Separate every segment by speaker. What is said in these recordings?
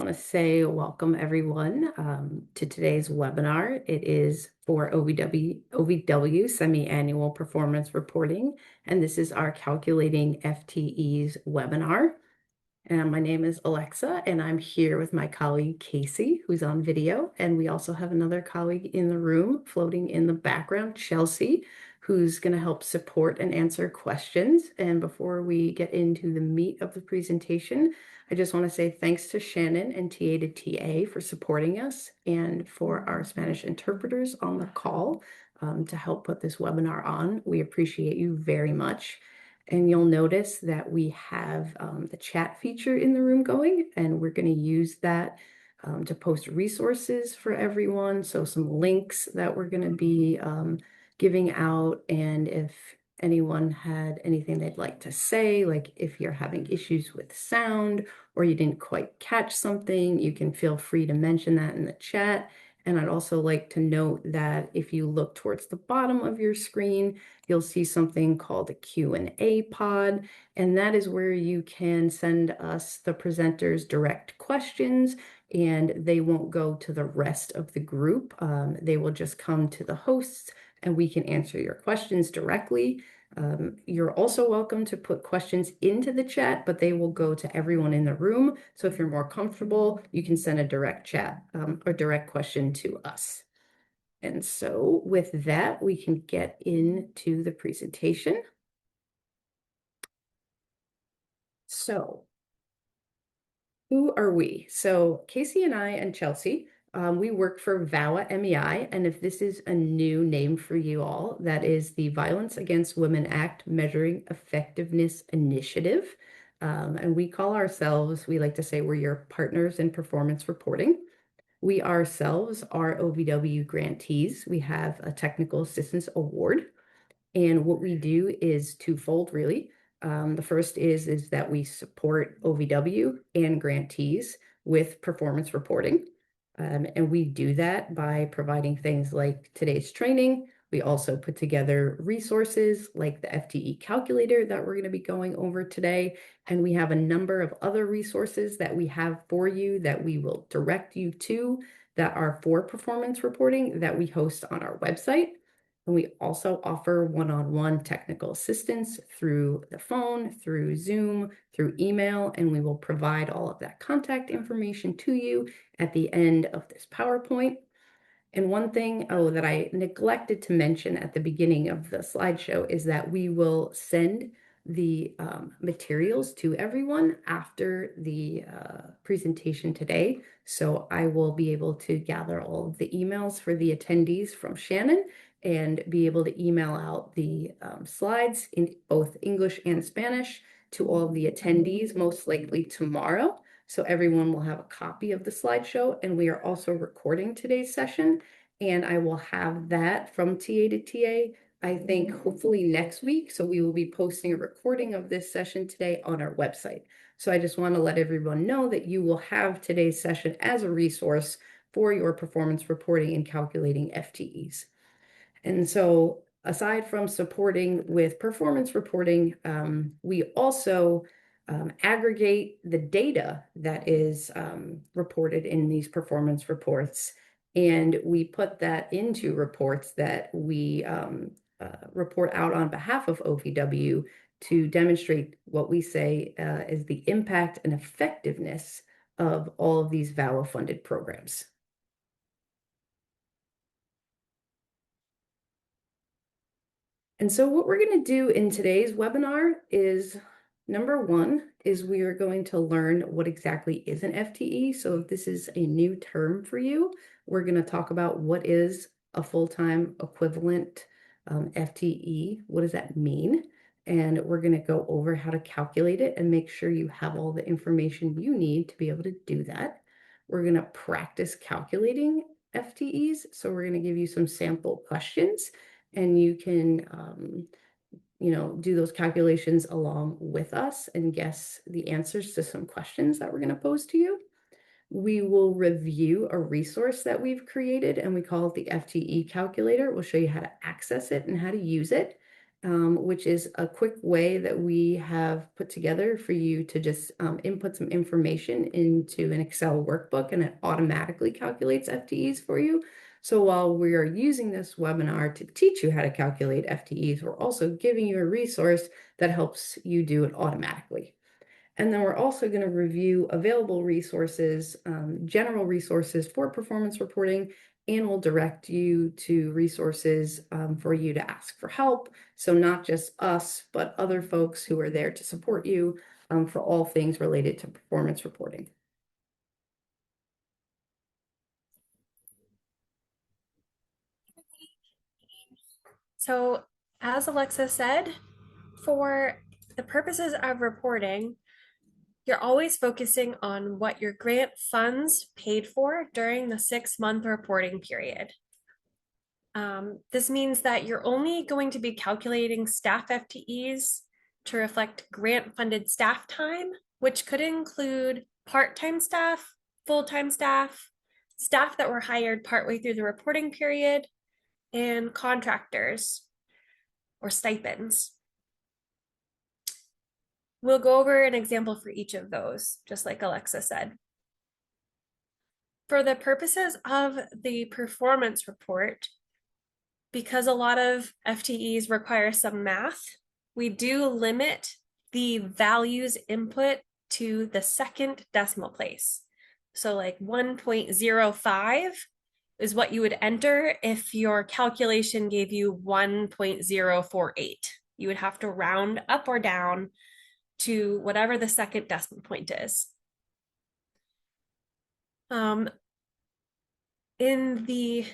Speaker 1: want to say welcome everyone to today's webinar. It is for OVW Semi-Annual Performance Reporting, and this is our Calculating FTEs webinar. And my name is Alexa, and I'm here with my colleague Casey, who's on video. And we also have another colleague in the room floating in the background, Chelsea, who's going to help support and answer questions. And before we get into the meat of the presentation, I just want to say thanks to Shannon and TA to TA for supporting us and for our Spanish interpreters on the call to help put this webinar on. We appreciate you very much. And you'll notice that we have the chat feature in the room going, and we're going to use that to post resources for everyone. So some links that we're going to be giving out. And if anyone had anything they'd like to say, like if you're having issues with sound or you didn't quite catch something, you can feel free to mention that in the chat. And I'd also like to note that if you look towards the bottom of your screen, you'll see something called a Q&A pod, and that is where you can send us, the presenters, direct questions, and they won't go to the rest of the group. They will just come to the hosts, and we can answer your questions directly. You're also welcome to put questions into the chat, but they will go to everyone in the room. So if you're more comfortable, you can send a direct chat or direct question to us. And so with that, we can get into the presentation. So who are we? So Casey and I and Chelsea, we work for VAWA MEI, and if this is a new name for you all, that is the Violence Against Women Act Measuring Effectiveness Initiative. And we call ourselves, we like to say we're your partners in performance reporting. We ourselves are OVW grantees. We have a Technical Assistance Award. And what we do is twofold, really. The first is that we support OVW and grantees with performance reporting. And we do that by providing things like today's training. We also put together resources like the FTE calculator that we're going to be going over today. And we have a number of other resources that we have for you that we will direct you to that are for performance reporting that we host on our website. And we also offer one-on-one technical assistance through the phone, through Zoom, through email, and we will provide all of that contact information to you at the end of this PowerPoint. And one thing that I neglected to mention at the beginning of the slideshow is that we will send the materials to everyone after the presentation today. So I will be able to gather all of the emails for the attendees from Shannon and be able to email out the slides in both English and Spanish to all of the attendees, most likely tomorrow. So everyone will have a copy of the slideshow, and we are also recording today's session, and I will have that from TA to TA, I think hopefully next week. So we will be posting a recording of this session today on our website. So I just want to let everyone know that you will have today's session as a resource for your performance reporting and calculating FTEs. And so aside from supporting with performance reporting, we also aggregate the data that is reported in these performance reports, and we put that into reports that we report out on behalf of OVW to demonstrate what we say is the impact and effectiveness of all of these VAWA-funded programs. And so what we're going to do in today's webinar is, number one, is we are going to learn what exactly is an FTE. So if this is a new term for you, we're going to talk about what is a full-time equivalent FTE. What does that mean? And we're going to go over how to calculate it and make sure you have all the information you need to be able to do that. We're going to practice calculating FTEs. So we're going to give you some sample questions, and you can, do those calculations along with us and guess the answers to some questions that we're going to pose to you. We will review a resource that we've created, and we call it the FTE calculator. We'll show you how to access it and how to use it. which is a quick way that we have put together for you to just input some information into an Excel workbook, and it automatically calculates FTEs for you. So while we are using this webinar to teach you how to calculate FTEs, we're also giving you a resource that helps you do it automatically. And then we're also going to review available resources, general resources for performance reporting, and we'll direct you to resources for you to ask for help. So not just us, but other folks who are there to support you for all things related to performance reporting.
Speaker 2: So, as Alexa said, for the purposes of reporting, you're always focusing on what your grant funds paid for during the 6-month reporting period. This means that you're only going to be calculating staff FTEs to reflect grant-funded staff time, which could include part-time staff, full-time staff, staff that were hired partway through the reporting period, and contractors or stipends. We'll go over an example for each of those, just like Alexa said. For the purposes of the performance report, because a lot of FTEs require some math, we do limit the values input to the second decimal place. So like 1.05 is what you would enter if your calculation gave you 1.048. You would have to round up or down to whatever the second decimal point is. In the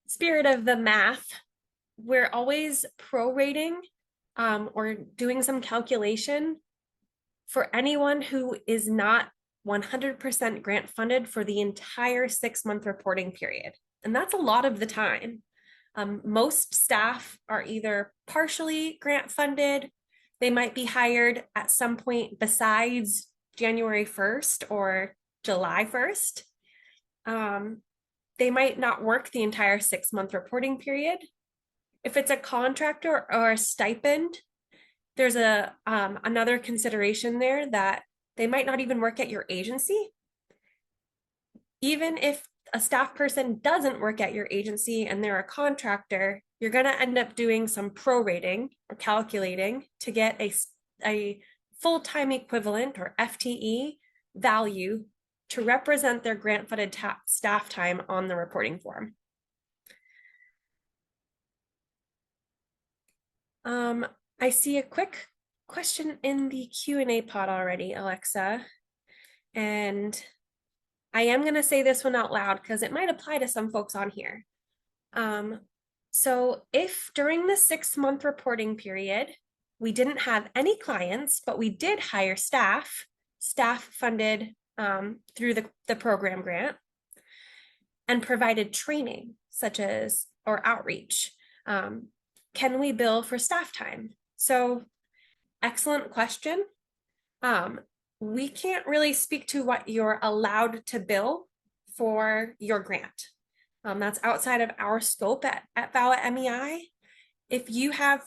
Speaker 2: spirit of the math, we're always prorating or doing some calculation for anyone who is not 100% grant funded for the entire 6-month reporting period. And that's a lot of the time. Most staff are either partially grant funded, they might be hired at some point besides January 1st or July 1st. They might not work the entire 6-month reporting period. If it's a contractor or a stipend, there's another consideration there that they might not even work at your agency. Even if a staff person doesn't work at your agency and they're a contractor, you're going to end up doing some prorating or calculating to get a full-time equivalent or FTE value to represent their grant-funded staff time on the reporting form. I see a quick question in the Q&A pod already, Alexa, and I am going to say this one out loud because it might apply to some folks on here. So if during the 6-month reporting period, we didn't have any clients, but we did hire staff funded through the program grant, and provided training such as, or outreach, can we bill for staff time? So excellent question. We can't really speak to what you're allowed to bill for your grant. That's outside of our scope at VAWA MEI. If you have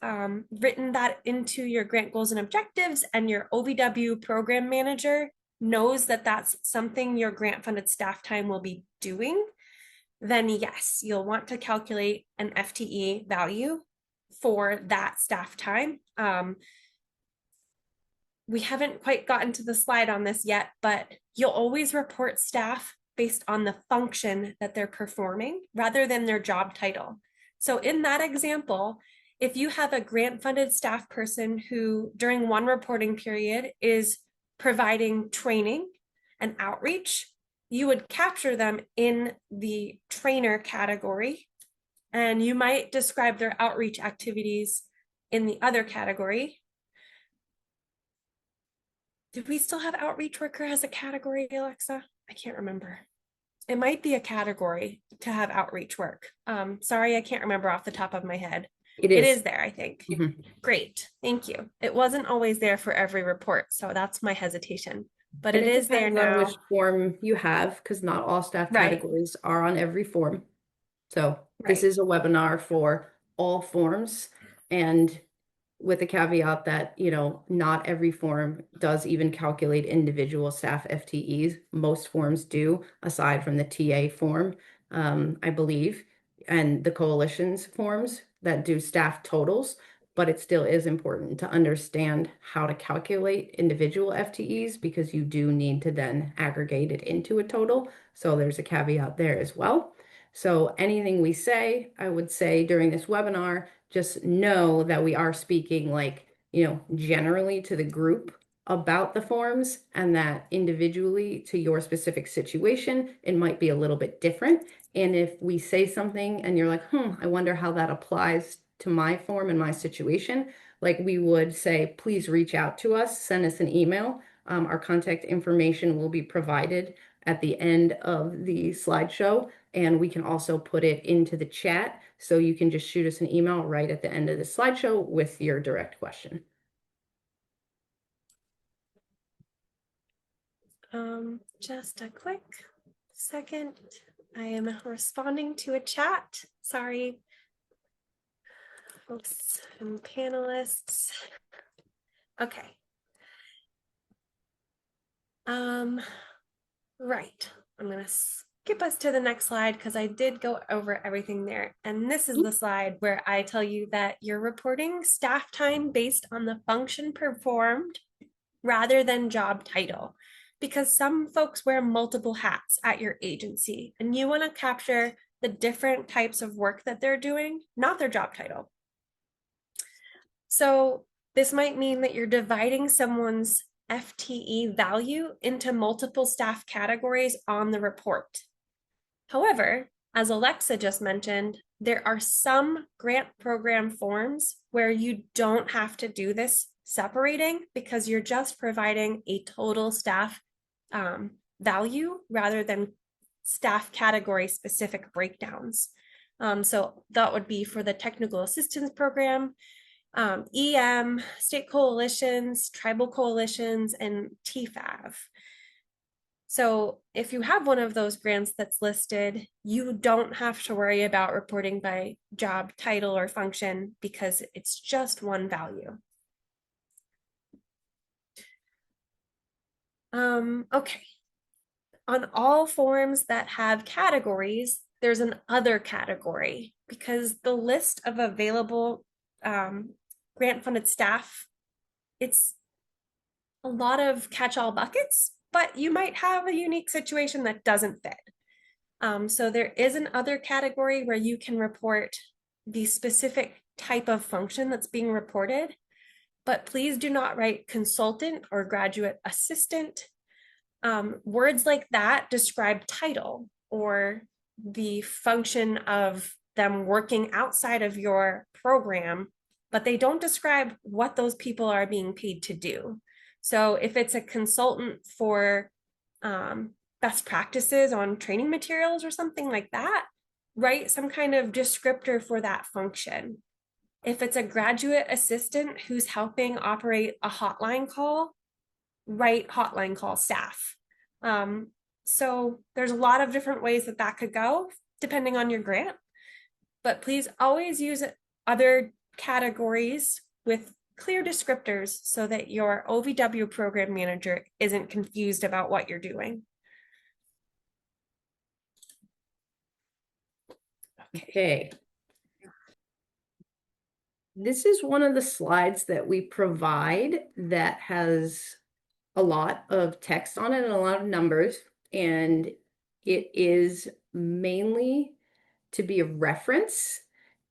Speaker 2: written that into your grant goals and objectives and your OVW program manager knows that that's something your grant funded staff time will be doing, then yes, you'll want to calculate an FTE value for that staff time. We haven't quite gotten to the slide on this yet, but you'll always report staff based on the function that they're performing rather than their job title. So in that example, if you have a grant funded staff person who during one reporting period is providing training and outreach, you would capture them in the trainer category, and you might describe their outreach activities in the other category. Did we still have outreach worker as a category, Alexa? I can't remember. It might be a category to have outreach work. Sorry, I can't remember off the top of my head. It is there, I think. Mm-hmm. Great, thank you. It wasn't always there for every report, so that's my hesitation. But it is there now.
Speaker 1: Which form you have, because not all staff categories are on every form. So this is a webinar for all forms, and with the caveat that, not every form does even calculate individual staff FTEs. Most forms do, aside from the TA form, I believe, and the coalition's forms that do staff totals. But it still is important to understand how to calculate individual FTEs because you do need to then aggregate it into a total. So there's a caveat there as well. So anything we say, I would say during this webinar, just know that we are speaking like, generally to the group about the forms and that individually to your specific situation, it might be a little bit different. And if we say something and you're like, I wonder how that applies to my form and my situation, like we would say, please reach out to us, send us an email. Our contact information will be provided at the end of the slideshow, and we can also put it into the chat. So you can just shoot us an email right at the end of the slideshow with your direct question.
Speaker 2: Just a quick second. I am responding to a chat. Sorry, folks and panelists. Okay. Right. I'm going to skip us to the next slide because I did go over everything there. And this is the slide where I tell you that you're reporting staff time based on the function performed rather than job title. Because some folks wear multiple hats at your agency and you want to capture the different types of work that they're doing, not their job title. So this might mean that you're dividing someone's FTE value into multiple staff categories on the report. However, as Alexa just mentioned, there are some grant program forms where you don't have to do this separating because you're just providing a total staff value rather than staff category specific breakdowns. So that would be for the technical assistance program, EM, state coalitions, tribal coalitions, and TFAV. So if you have one of those grants that's listed, you don't have to worry about reporting by job title or function because it's just one value. Okay. On all forms that have categories, there's an other category because the list of available grant funded staff, it's a lot of catch-all buckets, but you might have a unique situation that doesn't fit. So there is an other category where you can report the specific type of function that's being reported, but please do not write consultant or graduate assistant. Words like that describe title or the function of them working outside of your program, but they don't describe what those people are being paid to do. So if it's a consultant for best practices on training materials or something like that, write some kind of descriptor for that function. If it's a graduate assistant who's helping operate a hotline call, write hotline call staff. So there's a lot of different ways that that could go depending on your grant, but please always use other categories with clear descriptors so that your OVW program manager isn't confused about what you're doing.
Speaker 1: Okay. This is one of the slides that we provide that has a lot of text on it and a lot of numbers, and it is mainly to be a reference.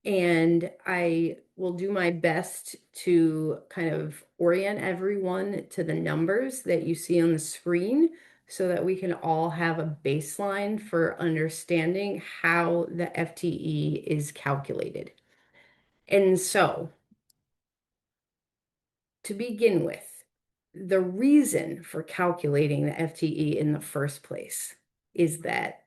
Speaker 1: And I will do my best to kind of orient everyone to the numbers that you see on the screen so that we can all have a baseline for understanding how the FTE is calculated. And so, to begin with, the reason for calculating the FTE in the first place is that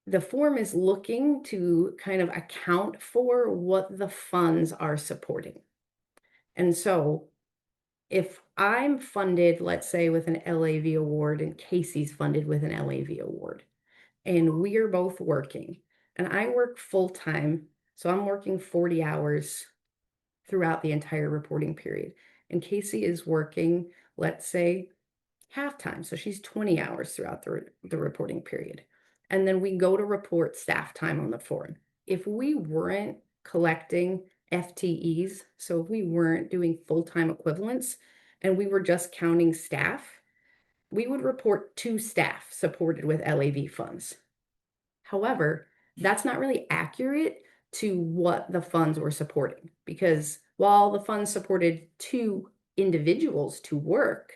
Speaker 1: the form is looking to kind of account for what the funds are supporting. And so if I'm funded, let's say with an LAV award and Casey's funded with an LAV award, and we are both working, and I work full time, so I'm working 40 hours throughout the entire reporting period. And Casey is working, let's say, half time. So she's 20 hours throughout the reporting period. And then we go to report staff time on the form. If we weren't collecting FTEs, so if we weren't doing full-time equivalents and we were just counting staff, we would report 2 staff supported with LAV funds. However, that's not really accurate to what the funds were supporting, because while the funds supported 2 individuals to work,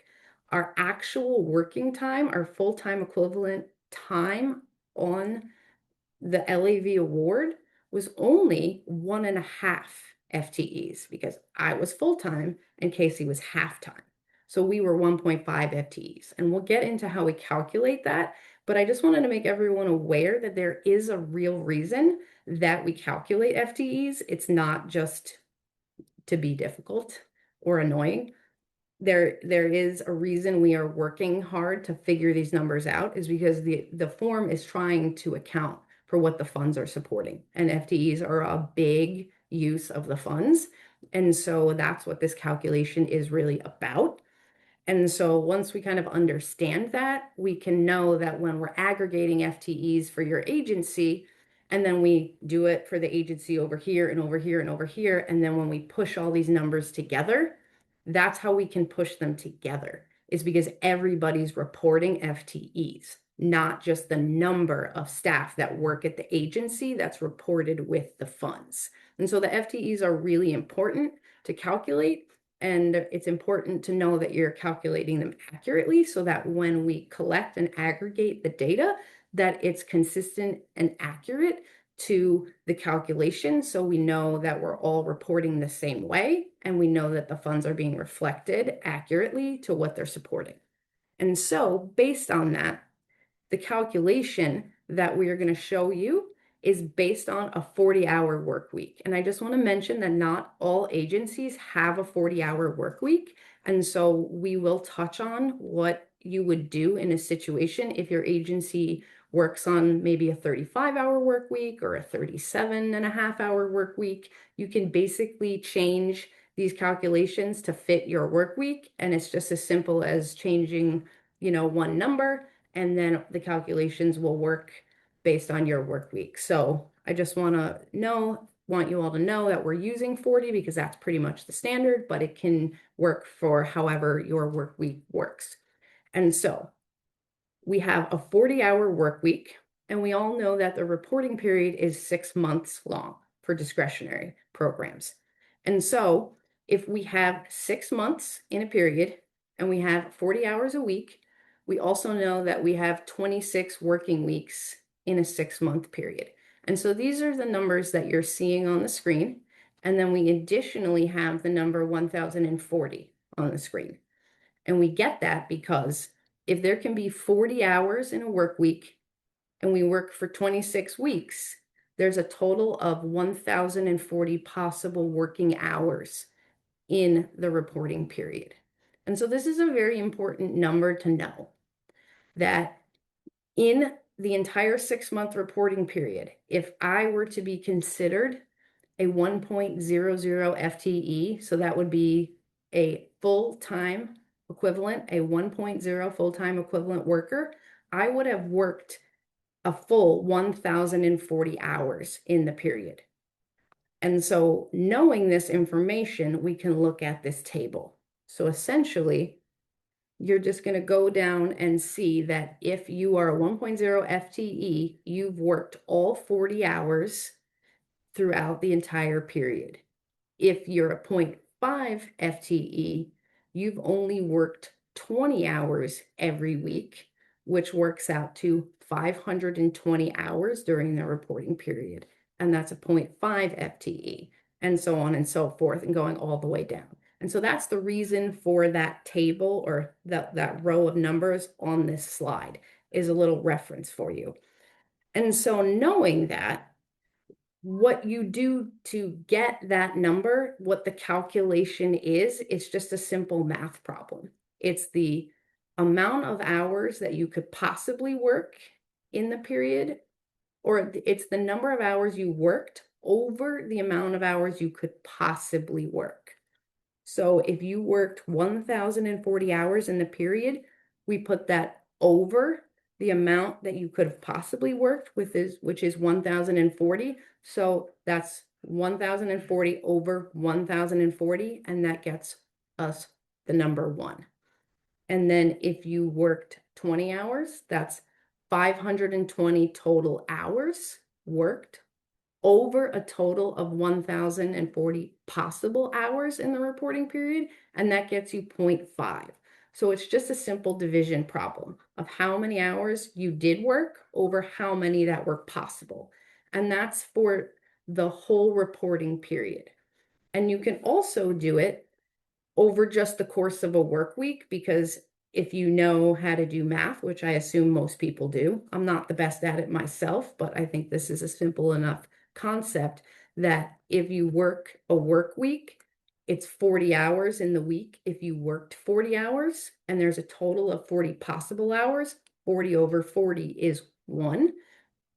Speaker 1: our actual working time, our full-time equivalent time on the LAV award was only 1.5 FTEs because I was full-time and Casey was half-time. So we were 1.5 FTEs. And we'll get into how we calculate that. But I just wanted to make everyone aware that there is a real reason that we calculate FTEs. It's not just to be difficult or annoying. There is a reason we are working hard to figure these numbers out, is because the form is trying to account for what the funds are supporting, and FTEs are a big use of the funds. And so that's what this calculation is really about. And so once we kind of understand that, we can know that when we're aggregating FTEs for your agency, and then we do it for the agency over here and over here and over here, and then when we push all these numbers together, that's how we can push them together, is because everybody's reporting FTEs, not just the number of staff that work at the agency that's reported with the funds. And so the FTEs are really important to calculate. And it's important to know that you're calculating them accurately so that when we collect and aggregate the data, that it's consistent and accurate to the calculation. So we know that we're all reporting the same way, and we know that the funds are being reflected accurately to what they're supporting. And so based on that, the calculation that we are going to show you is based on a 40-hour work week. And I just want to mention that not all agencies have a 40-hour work week. And so we will touch on what you would do in a situation if your agency works on maybe a 35-hour work week or a 37.5-hour work week. You can basically change these calculations to fit your work week. And it's just as simple as changing, one number, and then the calculations will work based on your work week. So I just want you all to know that we're using 40 because that's pretty much the standard, but it can work for however your work week works. And so we have a 40-hour work week, and we all know that the reporting period is 6 months long for discretionary programs. And so if we have 6 months in a period and we have 40 hours a week, we also know that we have 26 working weeks in a 6-month period. And so these are the numbers that you're seeing on the screen. And then we additionally have the number 1,040 on the screen. And we get that because if there can be 40 hours in a work week and we work for 26 weeks, there's a total of 1,040 possible working hours in the reporting period. And so this is a very important number to know, that in the entire 6-month reporting period, if I were to be considered a 1.00 FTE, so that would be a full-time equivalent, a 1.0 full-time equivalent worker, I would have worked a full 1,040 hours in the period. And so knowing this information, we can look at this table. So essentially, you're just going to go down and see that if you are a 1.0 FTE, you've worked all 40 hours throughout the entire period. If you're a 0.5 FTE, you've only worked 20 hours every week, which works out to 520 hours during the reporting period. And that's a 0.5 FTE, and so on and so forth, and going all the way down. And so that's the reason for that table, or that row of numbers on this slide, is a little reference for you. And so knowing that, what you do to get that number, what the calculation is, it's just a simple math problem. It's the amount of hours that you could possibly work in the period, or it's the number of hours you worked over the amount of hours you could possibly work. So if you worked 1,040 hours in the period, we put that over the amount that you could have possibly worked with which is 1,040. So that's 1,040 over 1,040, and that gets us the number 1. And then if you worked 20 hours, that's 520 total hours worked over a total of 1,040 possible hours in the reporting period, and that gets you 0.5. So it's just a simple division problem of how many hours you did work over how many that were possible. And that's for the whole reporting period. And you can also do it over just the course of a work week, because if you know how to do math, which I assume most people do, I'm not the best at it myself, but I think this is a simple enough concept that if you work a work week, it's 40 hours in the week. If you worked 40 hours and there's a total of 40 possible hours, 40 over 40 is 1.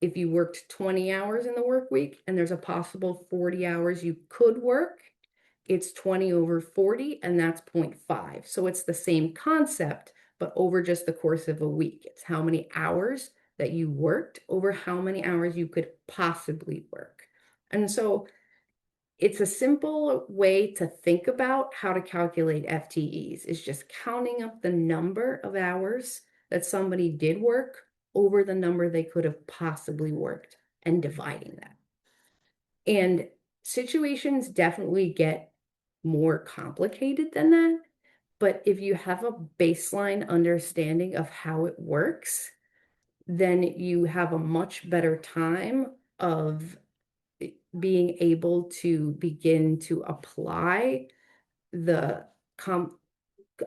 Speaker 1: If you worked 20 hours in the work week and there's a possible 40 hours you could work, it's 20 over 40, and that's 0.5. So it's the same concept, but over just the course of a week. It's how many hours that you worked over how many hours you could possibly work. And so it's a simple way to think about how to calculate FTEs, is just counting up the number of hours that somebody did work over the number they could have possibly worked and dividing that. And situations definitely get more complicated than that. But if you have a baseline understanding of how it works, then you have a much better time of being able to begin to the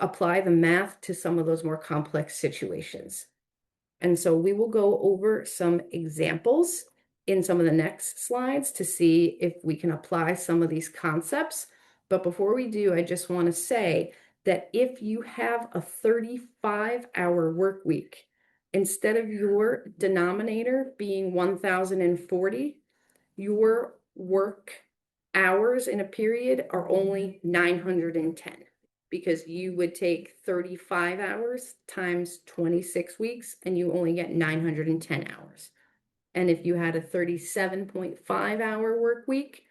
Speaker 1: apply the math to some of those more complex situations. And so we will go over some examples in some of the next slides to see if we can apply some of these concepts. But before we do, I just want to say that if you have a 35-hour work week, instead of your denominator being 1,040, your work hours in a period are only 910, because you would take 35 hours times 26 weeks and you only get 910 hours. And if you had a 37.5-hour work week,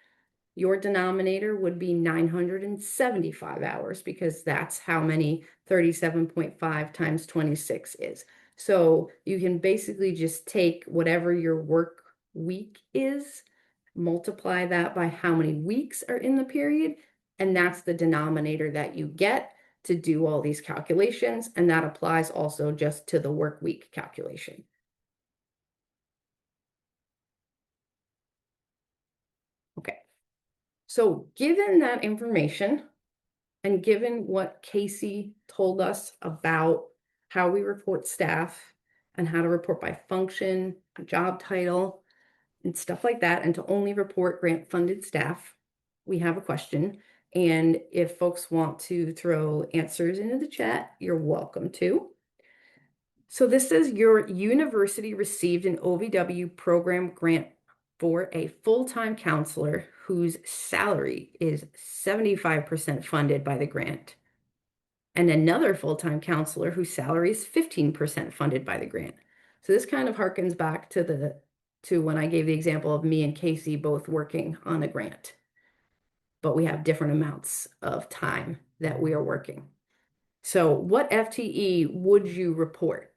Speaker 1: your denominator would be 975 hours, because that's how many 37.5 times 26 is. So you can basically just take whatever your work week is, multiply that by how many weeks are in the period, and that's the denominator that you get to do all these calculations. And that applies also just to the work week calculation. Okay. So given that information, and given what Casey told us about how we report staff and how to report by function, job title, and stuff like that, and to only report grant-funded staff, we have a question. And if folks want to throw answers into the chat, you're welcome to. So this says your university received an OVW program grant for a full-time counselor whose salary is 75% funded by the grant, and another full-time counselor whose salary is 15% funded by the grant. So this kind of harkens back to when I gave the example of me and Casey both working on a grant, but we have different amounts of time that we are working. So what FTE would you report?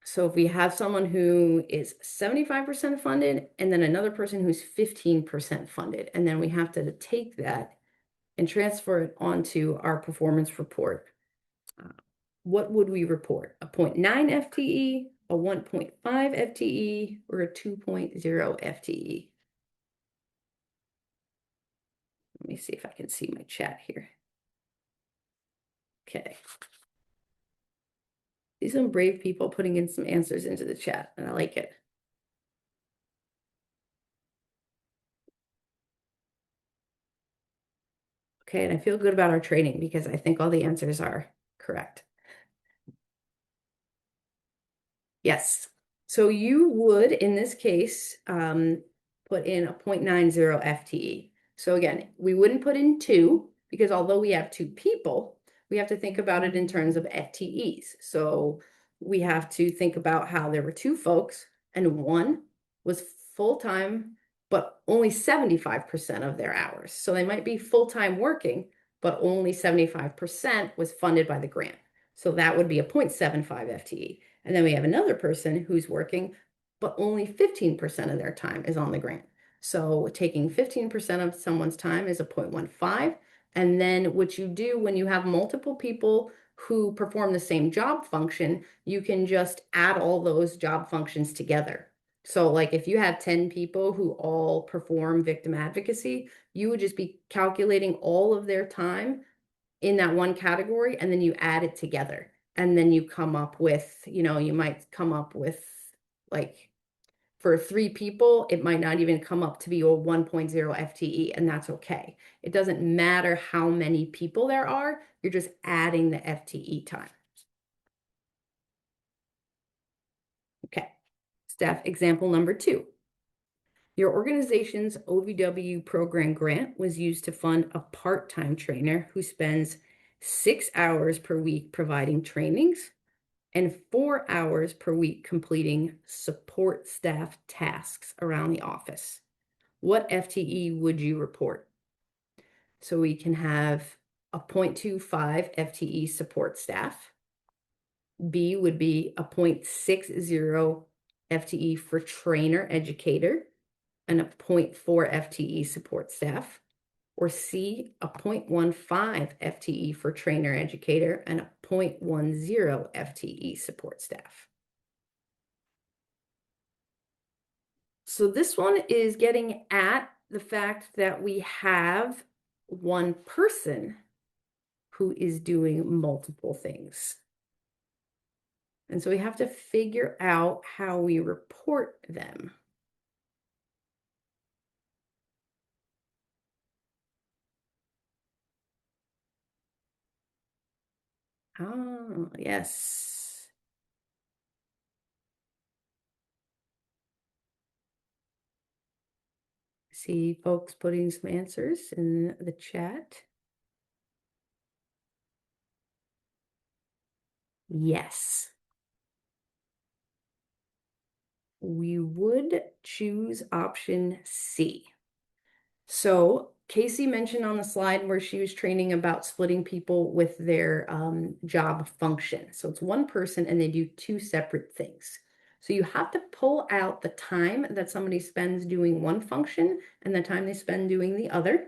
Speaker 1: So if we have someone who is 75% funded and then another person who's 15% funded, and then we have to take that and transfer it onto our performance report, what would we report? A 0.9 FTE, a 1.5 FTE, or a 2.0 FTE? Let me see if I can see my chat here. Okay. These are some brave people putting in some answers into the chat, and I like it. Okay, and I feel good about our training because I think all the answers are correct. Yes. So you would, in this case, put in a 0.90 FTE. So again, we wouldn't put in 2 because although we have 2 people, we have to think about it in terms of FTEs. So we have to think about how there were 2 folks and one was full-time, but only 75% of their hours. So they might be full-time working, but only 75% was funded by the grant. So that would be a 0.75 FTE. And then we have another person who's working, but only 15% of their time is on the grant. So taking 15% of someone's time is a 0.15. And then what you do when you have multiple people who perform the same job function, you can just add all those job functions together. So like if you had 10 people who all perform victim advocacy, you would just be calculating all of their time in that one category, and then you add it together. And then you come up with, you might come up with like for 3 people, it might not even come up to be a 1.0 FTE, and that's okay. It doesn't matter how many people there are, you're just adding the FTE time. Okay, staff example number 2. Your organization's OVW program grant was used to fund a part-time trainer who spends 6 hours per week providing trainings and 4 hours per week completing support staff tasks around the office. What FTE would you report? So we can have a 0.25 FTE support staff. B would be a 0.60 FTE for trainer educator and a 0.4 FTE support staff. Or C, a 0.15 FTE for trainer educator and a 0.10 FTE support staff. So this one is getting at the fact that we have one person who is doing multiple things. And so we have to figure out how we report them. Oh, yes. See folks putting some answers in the chat. Yes. We would choose option C. So Casey mentioned on the slide where she was training about splitting people with their job function. So it's one person and they do 2 separate things. So you have to pull out the time that somebody spends doing one function and the time they spend doing the other.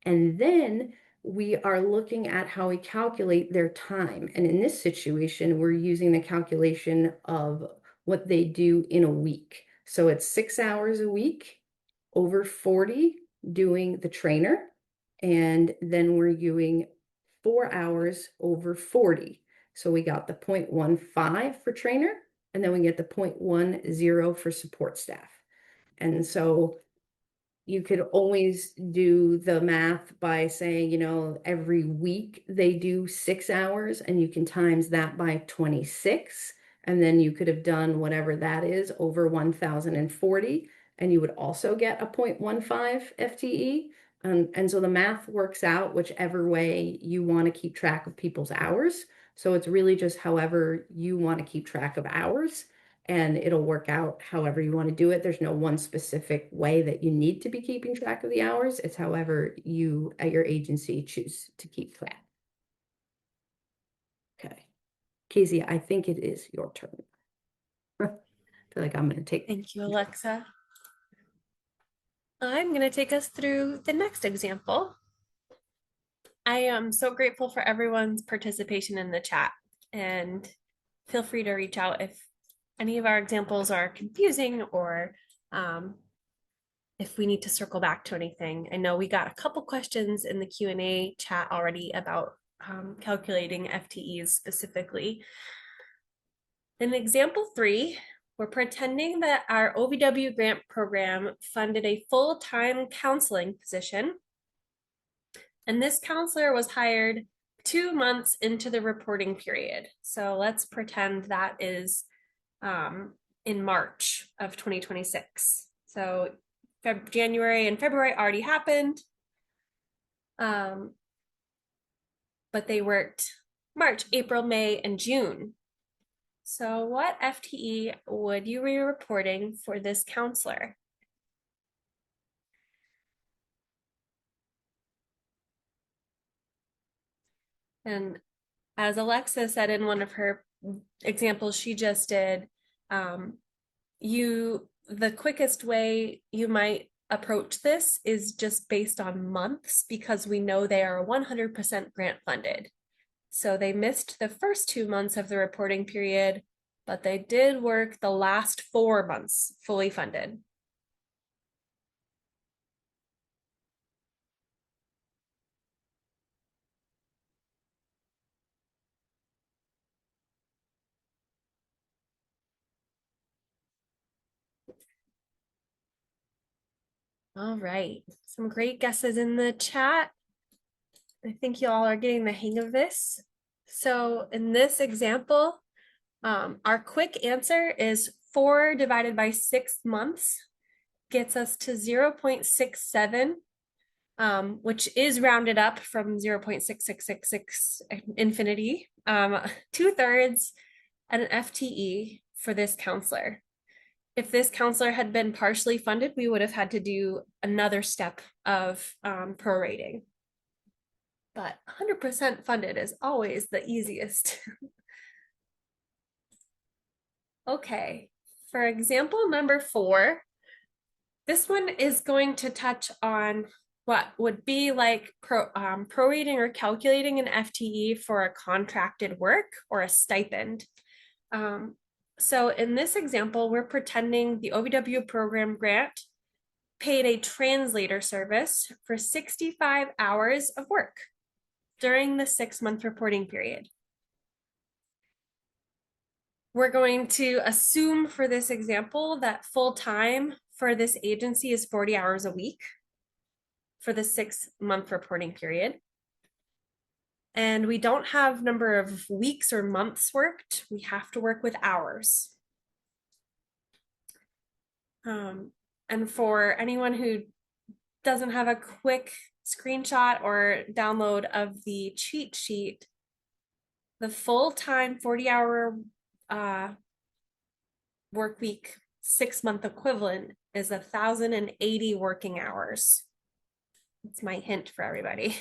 Speaker 1: And then we are looking at how we calculate their time. And in this situation, we're using the calculation of what they do in a week. So it's 6 hours a week over 40 doing the trainer, and then we're doing 4 hours over 40. So we got the 0.15 for trainer, and then we get the 0.10 for support staff. And so you could always do the math by saying, every week they do 6 hours and you can times that by 26. And then you could have done whatever that is over 1,040. And you would also get a 0.15 FTE. And so the math works out whichever way you want to keep track of people's hours. So it's really just however you want to keep track of hours, and it'll work out however you want to do it. There's no one specific way that you need to be keeping track of the hours. It's however you at your agency choose to keep track. Okay. Casey, I think it is your turn. I feel like I'm going to take.
Speaker 2: Thank you, Alexa. I'm going to take us through the next example. I am so grateful for everyone's participation in the chat, and feel free to reach out if any of our examples are confusing or if we need to circle back to anything. I know we got a couple questions in the Q&A chat already about calculating FTEs specifically. In example 3, we're pretending that our OVW grant program funded a full-time counseling position, and this counselor was hired 2 months into the reporting period. So let's pretend that is in March of 2026. So January and February already happened. But they worked March, April, May, and June. So what FTE would you be reporting for this counselor? And as Alexa said in one of her examples she just did, the quickest way you might approach this is just based on months because we know they are 100% grant funded. So they missed the first 2 months of the reporting period, but they did work the last 4 months fully funded. All right, some great guesses in the chat. I think you all are getting the hang of this. So in this example, our quick answer is 4 divided by 6 months gets us to 0.67, which is rounded up from 0.6666 infinity, 2/3 and an FTE for this counselor. If this counselor had been partially funded, we would have had to do another step of prorating. But 100% funded is always the easiest. Okay, for example number 4, this one is going to touch on what would be like prorating or calculating an FTE for a contracted work or a stipend. So in this example, we're pretending the OVW program grant paid a translator service for 65 hours of work during the 6-month reporting period. We're going to assume for this example that full-time for this agency is 40 hours a week for the 6-month reporting period. And we don't have number of weeks or months worked. We have to work with hours. And for anyone who doesn't have a quick screenshot or download of the cheat sheet, the full-time 40-hour work week 6-month equivalent is 1,080 working hours. That's my hint for everybody.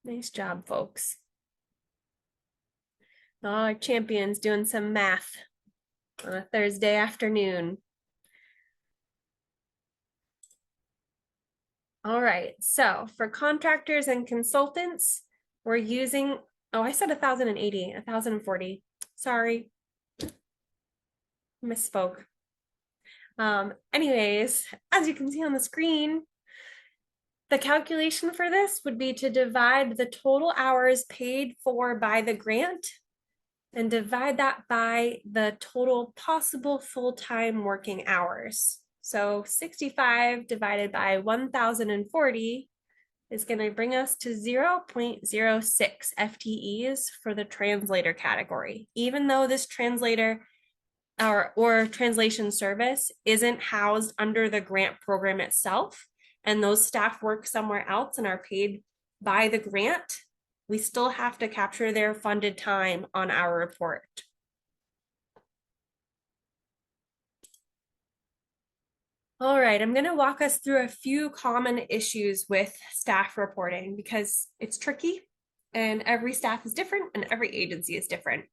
Speaker 2: Nice job, folks. Oh, our champion's doing some math on a Thursday afternoon. All right, so for contractors and consultants, we're using, oh, I said 1,080, 1,040. Sorry, misspoke. Anyways, as you can see on the screen, the calculation for this would be to divide the total hours paid for by the grant and divide that by the total possible full-time working hours. So 65 divided by 1,040 is going to bring us to 0.06 FTEs for the translator category, even though this translator or translation service isn't housed under the grant program itself, and those staff work somewhere else and are paid by the grant, we still have to capture their funded time on our report. All right, I'm going to walk us through a few common issues with staff reporting because it's tricky and every staff is different and every agency is different.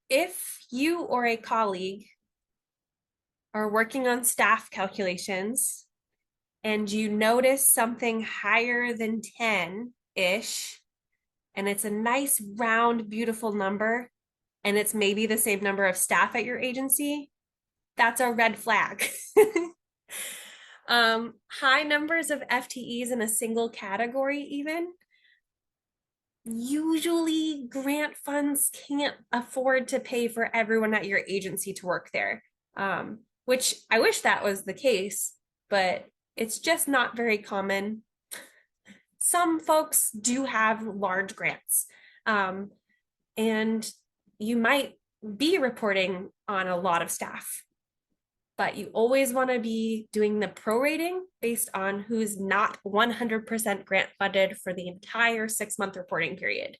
Speaker 2: If you or a colleague are working on staff calculations and you notice something higher than 10-ish, and it's a nice, round, beautiful number, and it's maybe the same number of staff at your agency, that's a red flag. High numbers of FTEs in a single category even usually grant funds can't afford to pay for everyone at your agency to work there, which I wish that was the case, but it's just not very common. Some folks do have large grants, um, and you might be reporting on a lot of staff, but you always want to be doing the prorating based on who's not 100% grant funded for the entire 6 month reporting period.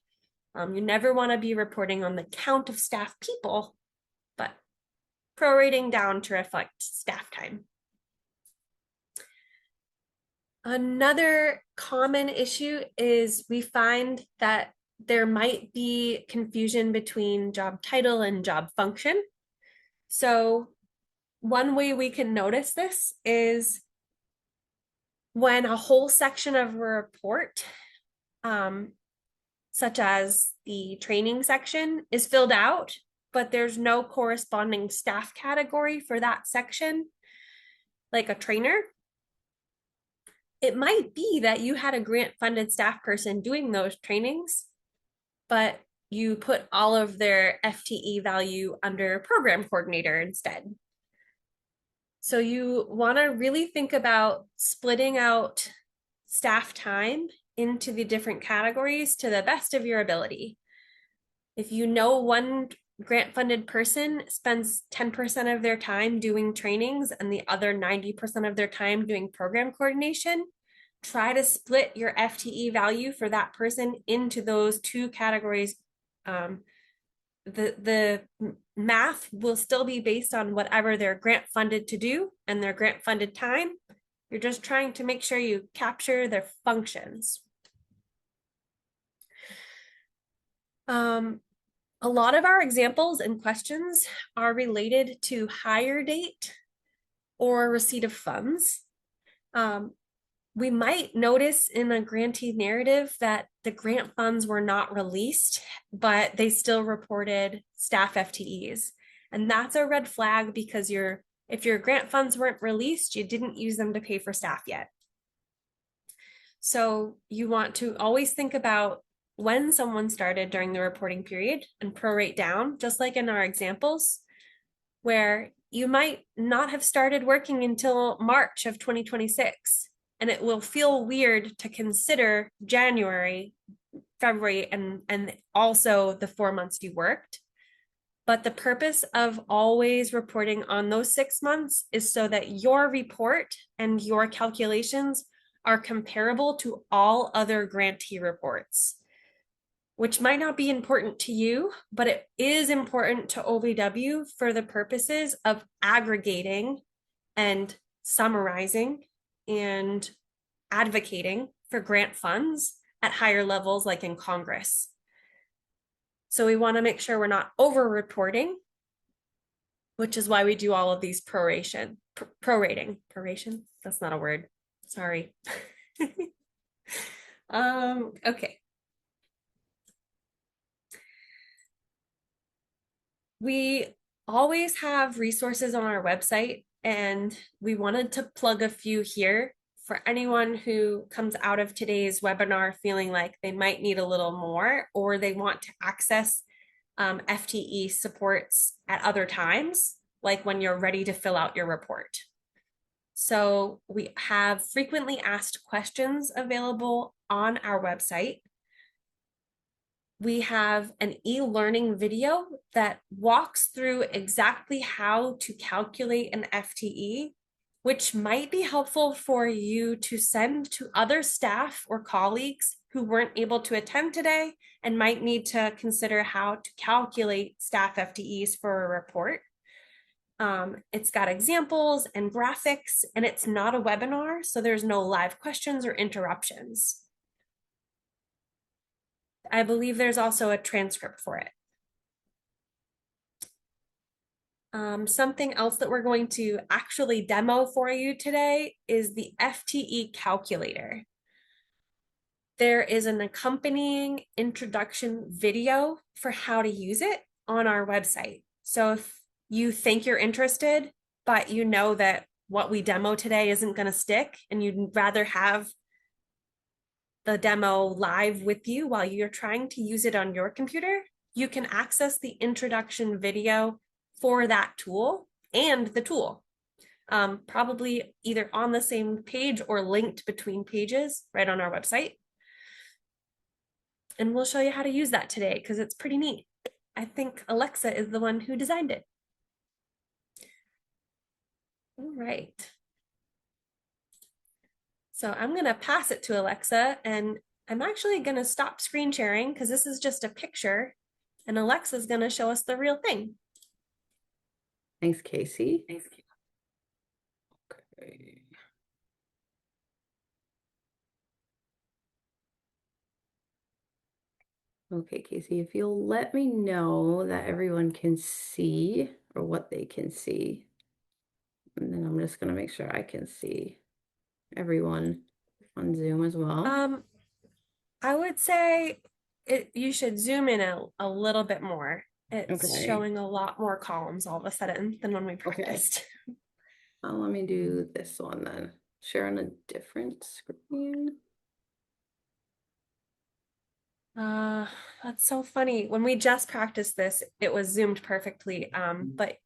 Speaker 2: You never want to be reporting on the count of staff people, but prorating down to reflect staff time. Another common issue is we find that there might be confusion between job title and job function. So one way we can notice this is when a whole section of a report, such as the training section, is filled out, but there's no corresponding staff category for that section, like a trainer. It might be that you had a grant-funded staff person doing those trainings, but you put all of their FTE value under program coordinator instead. So you want to really think about splitting out staff time into the different categories to the best of your ability. If you know one grant-funded person spends 10% of their time doing trainings and the other 90% of their time doing program coordination, try to split your FTE value for that person into those two categories. The math will still be based on whatever they're grant funded to do and their grant funded time. You're just trying to make sure you capture their functions. A lot of our examples and questions are related to hire date or receipt of funds. We might notice in a grantee narrative that the grant funds were not released, but they still reported staff FTEs. And that's a red flag because if your grant funds weren't released, you didn't use them to pay for staff yet. So you want to always think about when someone started during the reporting period and prorate down, just like in our examples, where you might not have started working until March of 2026. And it will feel weird to consider January, February, and also the 4 months you worked. But the purpose of always reporting on those 6 months is so that your report and your calculations are comparable to all other grantee reports, which might not be important to you, but it is important to OVW for the purposes of aggregating and summarizing and advocating for grant funds at higher levels, like in Congress. So we want to make sure we're not over reporting, which is why we do all of these proration. That's not a word. Sorry. Okay. We always have resources on our website, and we wanted to plug a few here for anyone who comes out of today's webinar feeling like they might need a little more, or they want to access FTE supports at other times, like when you're ready to fill out your report. So we have frequently asked questions available on our website. We have an e-learning video that walks through exactly how to calculate an FTE, which might be helpful for you to send to other staff or colleagues who weren't able to attend today and might need to consider how to calculate staff FTEs for a report. It's got examples and graphics, and it's not a webinar, so there's no live questions or interruptions. I believe there's also a transcript for it. Something else that we're going to actually demo for you today is the FTE calculator. There is an accompanying introduction video for how to use it on our website. So if you think you're interested, but you know that what we demo today isn't going to stick and you'd rather have the demo live with you while you're trying to use it on your computer, you can access the introduction video for that tool and the tool. Probably either on the same page or linked between pages right on our website. And we'll show you how to use that today because it's pretty neat. I think Alexa is the one who designed it. All right. So I'm going to pass it to Alexa, and I'm actually going to stop screen sharing because this is just a picture, and Alexa's going to show us the real thing.
Speaker 1: Thanks, Casey.
Speaker 2: Thanks.
Speaker 1: Okay. Okay, Casey, if you'll let me know that everyone can see or what they can see, and then I'm just going to make sure I can see everyone on Zoom as well.
Speaker 2: I would say you should zoom in a little bit more. It's
Speaker 1: Okay.
Speaker 2: showing a lot more columns all of a sudden than when we
Speaker 1: Okay.
Speaker 2: practiced.
Speaker 1: Let me do this one then. Share on a different screen.
Speaker 2: Uh, that's so funny. When we just practiced this, it was zoomed perfectly. But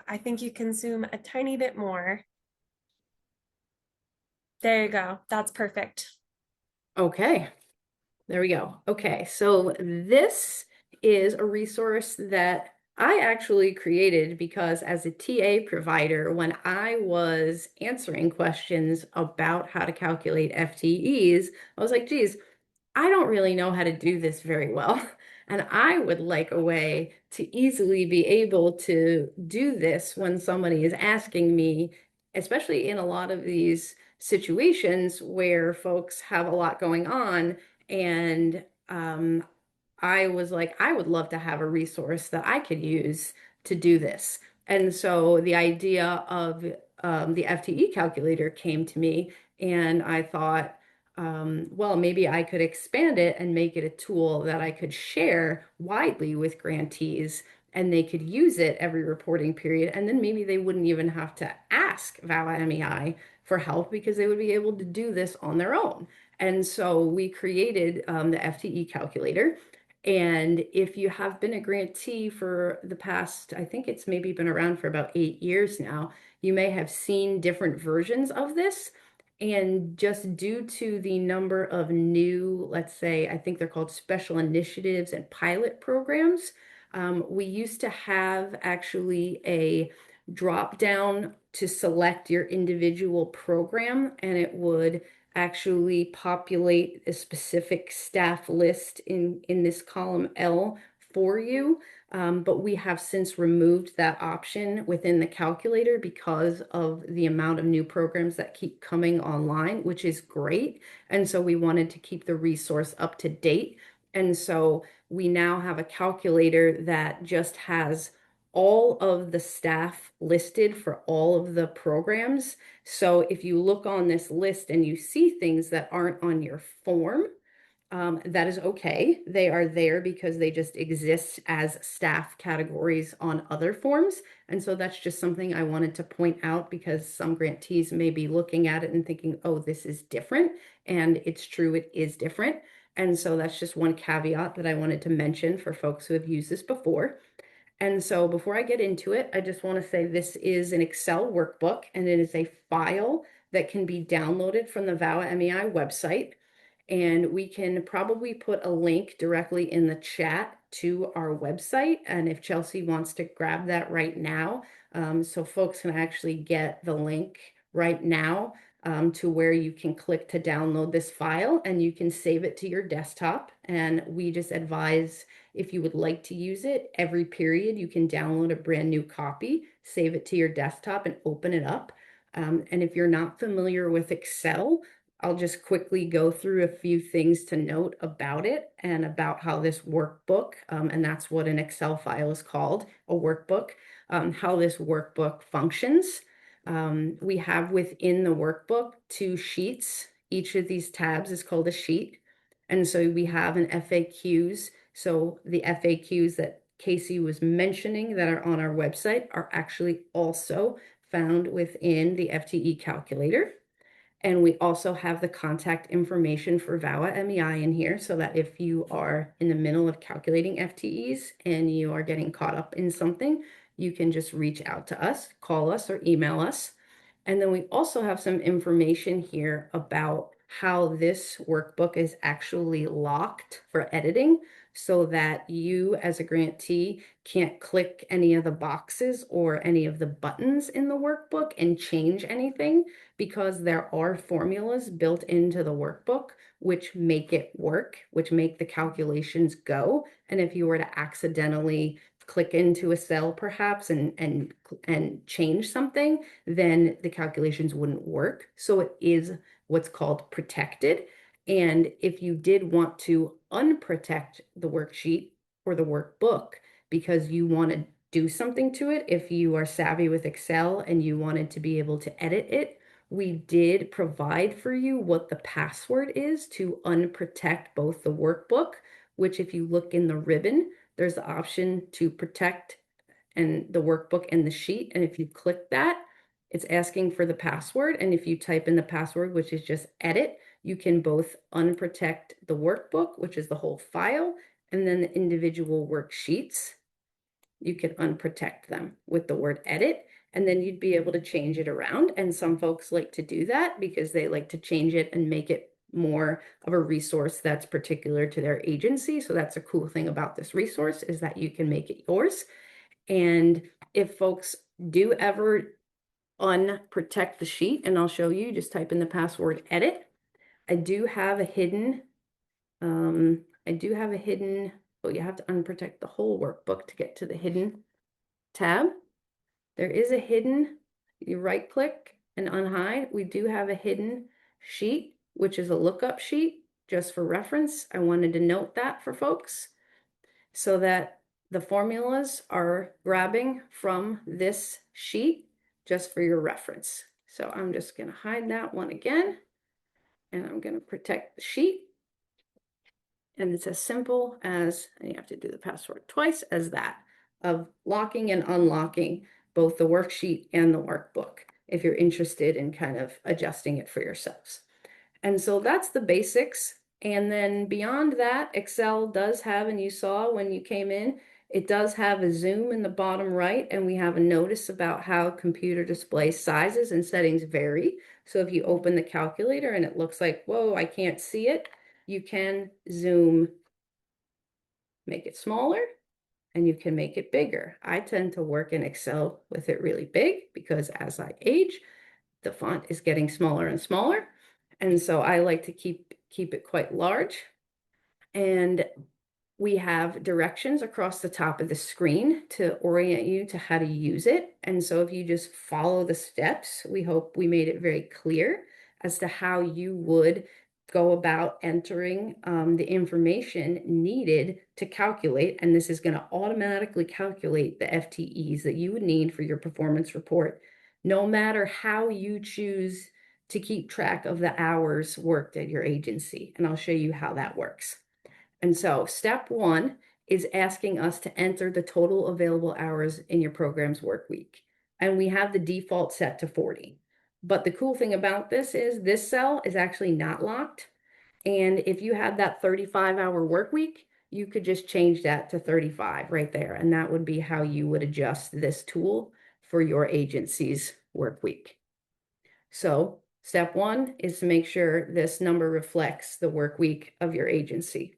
Speaker 2: I think you can zoom a tiny bit more. There you go. That's perfect.
Speaker 1: Okay. There we go. Okay, so this is a resource that I actually created because as a TA provider, when I was answering questions about how to calculate FTEs, I was like, geez, I don't really know how to do this very well. And I would like a way to easily be able to do this when somebody is asking me, especially in a lot of these situations where folks have a lot going on. And I was like, I would love to have a resource that I could use to do this. And so the idea of the FTE calculator came to me, and I thought, well, maybe I could expand it and make it a tool that I could share widely with grantees, and they could use it every reporting period. And then maybe they wouldn't even have to ask VAWA MEI for help because they would be able to do this on their own. And so we created the FTE calculator. And if you have been a grantee for the past, I think it's maybe been around for about 8 years now, you may have seen different versions of this. And just due to the number of new, let's say, I think they're called special initiatives and pilot programs, we used to have actually a drop down to select your individual program, and it would actually populate a specific staff list in this column L for you. But we have since removed that option within the calculator because of the amount of new programs that keep coming online, which is great. And so we wanted to keep the resource up to date. And so we now have a calculator that just has all of the staff listed for all of the programs. So if you look on this list and you see things that aren't on your form, that is okay. They are there because they just exist as staff categories on other forms. And so that's just something I wanted to point out because some grantees may be looking at it and thinking, oh, this is different. And it's true, it is different. And so that's just one caveat that I wanted to mention for folks who have used this before. And so before I get into it, I just want to say this is an Excel workbook, and it is a file that can be downloaded from the VAWA MEI website. And we can probably put a link directly in the chat to our website. And if Chelsea wants to grab that right now, so folks can actually get the link right now to where you can click to download this file and you can save it to your desktop. And we just advise if you would like to use it, every period you can download a brand new copy, save it to your desktop and open it up. And if you're not familiar with Excel, I'll just quickly go through a few things to note about it and about how this workbook, and that's what an Excel file is called, a workbook, how this workbook functions. We have within the workbook 2 sheets. Each of these tabs is called a sheet. And so we have an FAQs. So the FAQs that Casey was mentioning that are on our website are actually also found within the FTE calculator. And we also have the contact information for VAWA MEI in here so that if you are in the middle of calculating FTEs and you are getting caught up in something, you can just reach out to us, call us, or email us. And then we also have some information here about how this workbook is actually locked for editing so that you as a grantee can't click any of the boxes or any of the buttons in the workbook and change anything because there are formulas built into the workbook which make it work, which make the calculations go. And if you were to accidentally click into a cell perhaps and change something, then the calculations wouldn't work. So it is what's called protected. And if you did want to unprotect the worksheet or the workbook because you want to do something to it, if you are savvy with Excel and you wanted to be able to edit it, we did provide for you what the password is to unprotect both the workbook, which if you look in the ribbon, there's the option to protect and the workbook and the sheet. And if you click that, it's asking for the password. And if you type in the password, which is just edit, you can both unprotect the workbook, which is the whole file, and then the individual worksheets. You can unprotect them with the word edit, and then you'd be able to change it around. And some folks like to do that because they like to change it and make it more of a resource that's particular to their agency. So that's a cool thing about this resource is that you can make it yours. And if folks do ever unprotect the sheet, and I'll show you, just type in the password edit. I do have a hidden, oh, you have to unprotect the whole workbook to get to the hidden tab. There is a hidden, you right click and unhide. We do have a hidden sheet, which is a lookup sheet, just for reference. I wanted to note that for folks so that the formulas are grabbing from this sheet just for your reference. So I'm just going to hide that one again, and I'm going to protect the sheet. And it's as simple as, and you have to do the password twice, as that, of locking and unlocking both the worksheet and the workbook if you're interested in kind of adjusting it for yourselves. And so that's the basics. And then beyond that, Excel does have, and you saw when you came in, it does have a zoom in the bottom right, and we have a notice about how computer display sizes and settings vary. So if you open the calculator and it looks like, whoa, I can't see it, you can zoom, make it smaller, and you can make it bigger. I tend to work in Excel with it really big because as I age, the font is getting smaller and smaller. And so I like to keep it quite large. And we have directions across the top of the screen to orient you to how to use it. And so if you just follow the steps, we hope we made it very clear as to how you would go about entering the information needed to calculate. And this is going to automatically calculate the FTEs that you would need for your performance report, no matter how you choose to keep track of the hours worked at your agency. And I'll show you how that works. And so step one is asking us to enter the total available hours in your program's work week. And we have the default set to 40. But the cool thing about this is this cell is actually not locked. And if you had that 35-hour work week, you could just change that to 35 right there. And that would be how you would adjust this tool for your agency's work week. So step one is to make sure this number reflects the work week of your agency.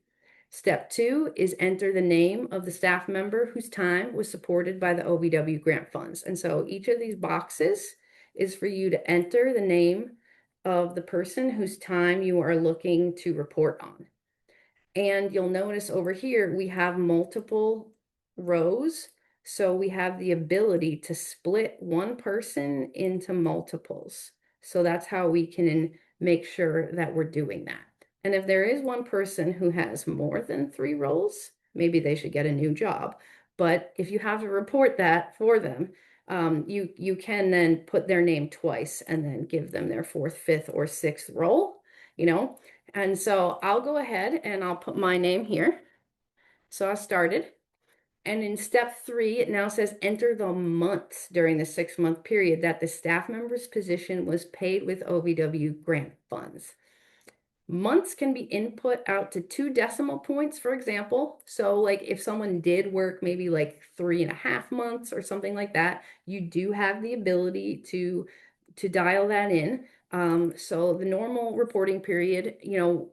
Speaker 1: Step two is enter the name of the staff member whose time was supported by the OVW grant funds. And so each of these boxes is for you to enter the name of the person whose time you are looking to report on. And you'll notice over here, we have multiple rows. So we have the ability to split one person into multiples. So that's how we can make sure that we're doing that. And if there is one person who has more than 3 roles, maybe they should get a new job. But if you have to report that for them, you can then put their name twice and then give them their 4th, 5th, or 6th role, you know. And so I'll go ahead and I'll put my name here. So I started, And in step 3, it now says enter the months during the 6-month period that the staff member's position was paid with OVW grant funds. Months can be input out to 2 decimal points, for example. So like if someone did work maybe like 3.5 months or something like that, you do have the ability to dial that in. So the normal reporting period,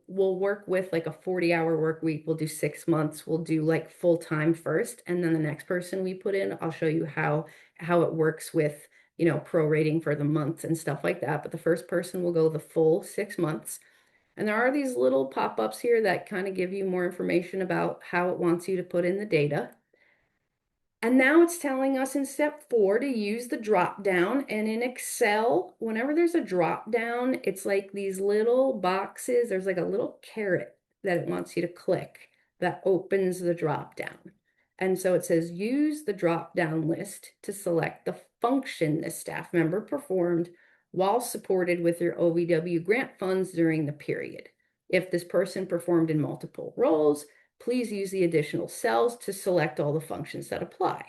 Speaker 1: we'll work with like a 40-hour work week. We'll do 6 months. We'll do like full time first, and then the next person we put in, I'll show you how it works with, prorating for the months and stuff like that. But the first person will go the full 6 months. And there are these little pop-ups here that kind of give you more information about how it wants you to put in the data. And now it's telling us in step 4 to use the drop down. And in Excel, whenever there's a drop down, it's like these little boxes. There's like a little caret that it wants you to click that opens the drop down. And so it says use the drop down list to select the function the staff member performed while supported with your OVW grant funds during the period. If this person performed in multiple roles, please use the additional cells to select all the functions that apply.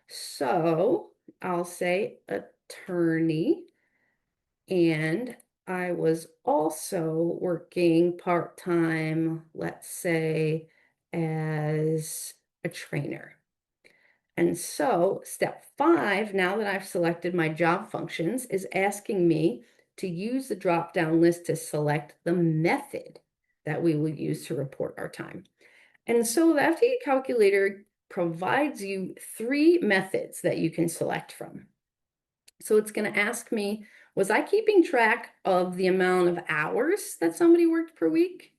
Speaker 1: So I'll say attorney, and I was also working part-time, let's say, as a trainer. And so step 5, now that I've selected my job functions, is asking me to use the drop-down list to select the method that we will use to report our time. And so the FTE calculator provides you 3 methods that you can select from. So it's going to ask me, was I keeping track of the amount of hours that somebody worked per week,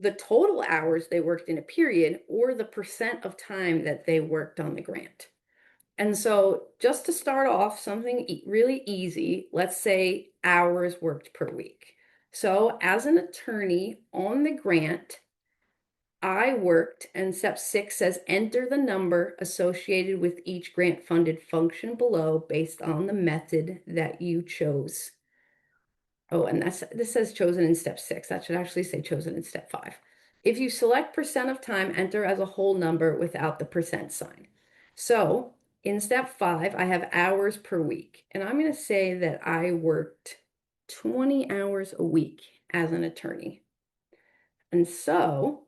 Speaker 1: the total hours they worked in a period, or the percent of time that they worked on the grant? And so just to start off, something really easy, let's say hours worked per week. So as an attorney on the grant, I worked, and step 6 says enter the number associated with each grant funded function below based on the method that you chose. Oh, and this says chosen in step 6. That should actually say chosen in step 5. If you select percent of time, enter as a whole number without the percent sign. So in step 5, I have hours per week, and I'm going to say that I worked 20 hours a week as an attorney. And so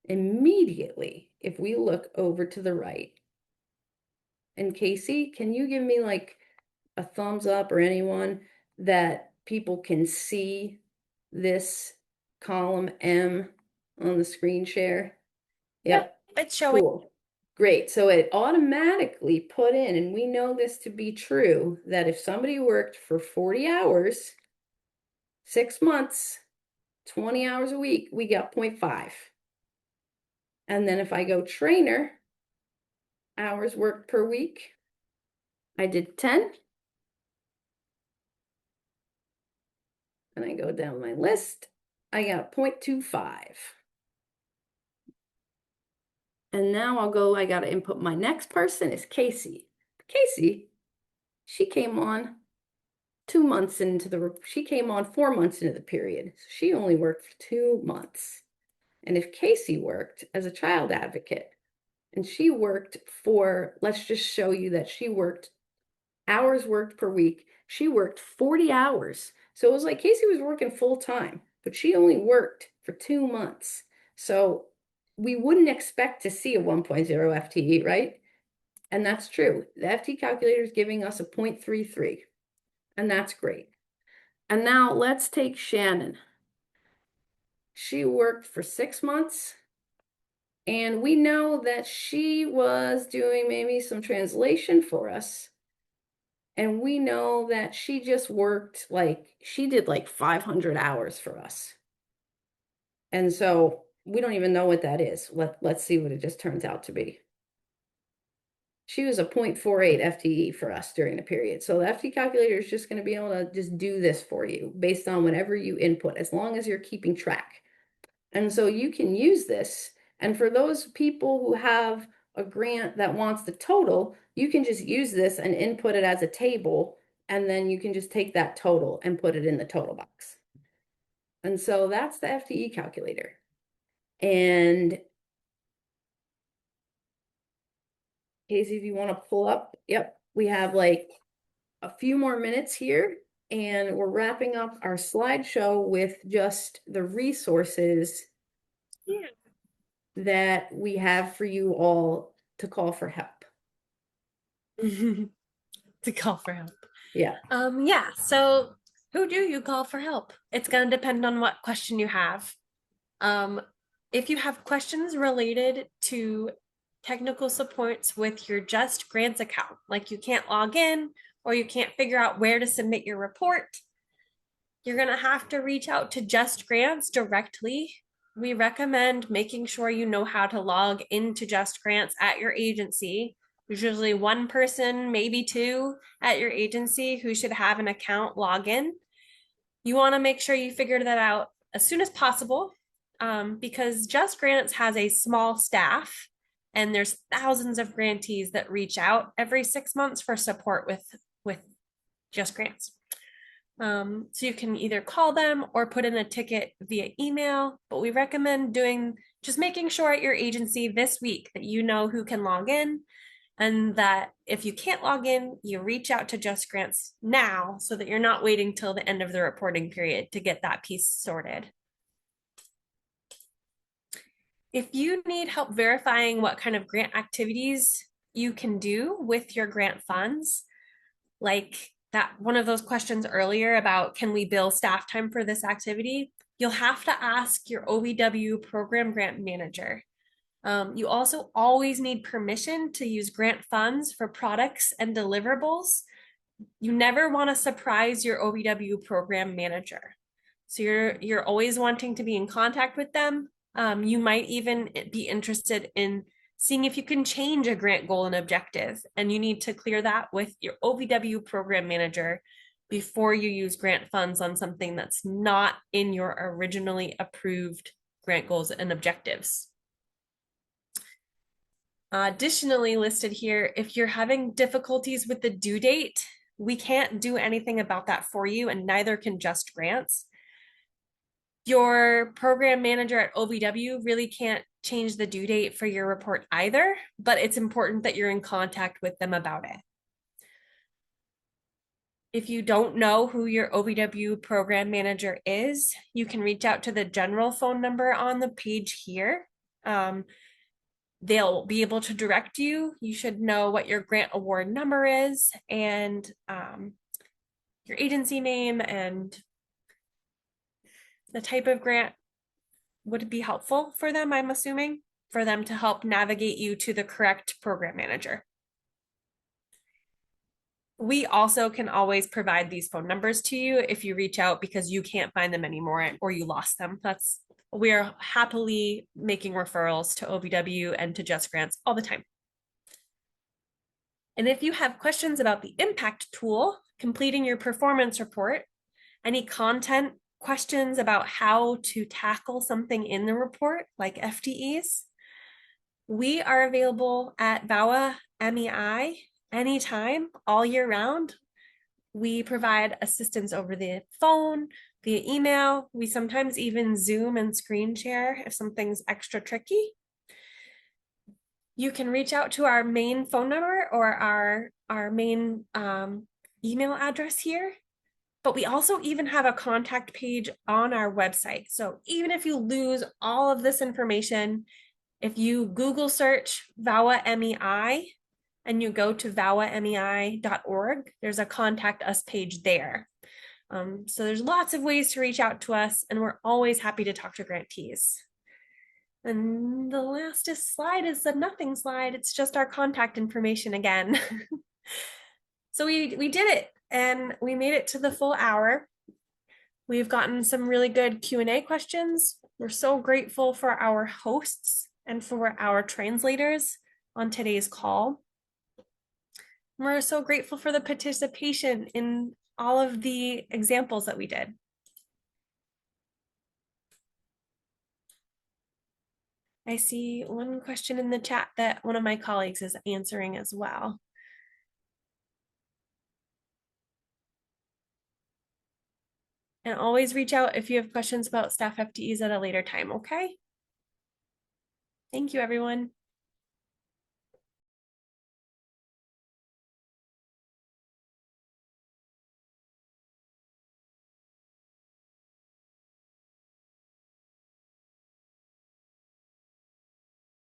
Speaker 1: immediately, if we look over to the right, and Casey, can you give me like a thumbs up, or anyone, that people can see this column M on the screen share?
Speaker 2: Yep,
Speaker 1: Yep,
Speaker 2: it's showing.
Speaker 1: cool. Great. So it automatically put in, and we know this to be true, that if somebody worked for 40 hours, 6 months, 20 hours a week, we got 0.5. And then if I go trainer, hours worked per week, I did 10. And I go down my list, I got 0.25. And now I got to input my next person is Casey. Casey, she came on 2 months she came on 4 months into the period. So she only worked for 2 months. And if Casey worked as a child advocate, and she worked for, let's just show you that she worked hours worked per week, she worked 40 hours. So it was like Casey was working full time, but she only worked for 2 months. So we wouldn't expect to see a 1.0 FTE, right? And that's true. The FTE calculator is giving us a 0.33, and that's great. And now let's take Shannon. She worked for 6 months, and we know that she was doing maybe some translation for us. And we know that she just worked she did like 500 hours for us. And so we don't even know what that is. Let's see what it just turns out to be. She was a 0.48 FTE for us during the period. So the FTE calculator is just going to be able to just do this for you based on whatever you input, as long as you're keeping track. And so you can use this. And for those people who have a grant that wants the total, you can just use this and input it as a table. And then you can just take that total and put it in the total box. And so that's the FTE calculator. And Casey, if you want to pull up, yep, we have like a few more minutes here, and we're wrapping up our slideshow with just the resources
Speaker 2: Yeah.
Speaker 1: that we have for you all to call for help.
Speaker 2: To call for help.
Speaker 1: Yeah.
Speaker 2: Yeah, so who do you call for help? It's going to depend on what question you have. Um, if you have questions related to technical supports with your Just Grants account, like you can't log in or you can't figure out where to submit your report, you're going to have to reach out to Just Grants directly. We recommend making sure you know how to log into Just Grants at your agency. There's usually one person, maybe two at your agency who should have an account login. You want to make sure you figure that out as soon as possible, because Just Grants has a small staff and there's thousands of grantees that reach out every 6 months for support with Just Grants. So you can either call them or put in a ticket via email, but we recommend doing just making sure at your agency this week that you know who can log in, and that if you can't log in, you reach out to Just Grants now so that you're not waiting till the end of the reporting period to get that piece sorted. If you need help verifying what kind of grant activities you can do with your grant funds, like that one of those questions earlier about can we bill staff time for this activity, you'll have to ask your OVW program grant manager. You also always need permission to use grant funds for products and deliverables. You never want to surprise your OVW program manager. So you're always wanting to be in contact with them. You might even be interested in seeing if you can change a grant goal and objective, and you need to clear that with your OVW program manager before you use grant funds on something that's not in your originally approved grant goals and objectives. Additionally, listed here, if you're having difficulties with the due date, we can't do anything about that for you, and neither can Just Grants. Your program manager at OVW really can't change the due date for your report either, but it's important that you're in contact with them about it. If you don't know who your OVW program manager is, you can reach out to the general phone number on the page here. They'll be able to direct you. You should know what your grant award number is and your agency name and the type of grant would be helpful for them, I'm assuming, for them to help navigate you to the correct program manager. We also can always provide these phone numbers to you if you reach out because you can't find them anymore or you lost them. We're happily making referrals to OVW and to Just Grants all the time. And if you have questions about the impact tool, completing your performance report, any content questions about how to tackle something in the report, like FTEs, we are available at VAWA MEI anytime, all year round. We provide assistance over the phone, via email. We sometimes even Zoom and screen share if something's extra tricky. You can reach out to our main phone number or our main email address here. But we also even have a contact page on our website. So even if you lose all of this information, if you Google search VAWA MEI and you go to vawamei.org, there's a contact us page there. So there's lots of ways to reach out to us, and we're always happy to talk to grantees. And the lastest slide is the nothing slide. It's just our contact information again. So we did it, and we made it to the full hour. We've gotten some really good Q&A questions. We're so grateful for our hosts and for our translators on today's call. We're so grateful for the participation in all of the examples that we did. I see one question in the chat that one of my colleagues is answering as well. And always reach out if you have questions about staff FTEs at a later time, okay? Thank you, everyone.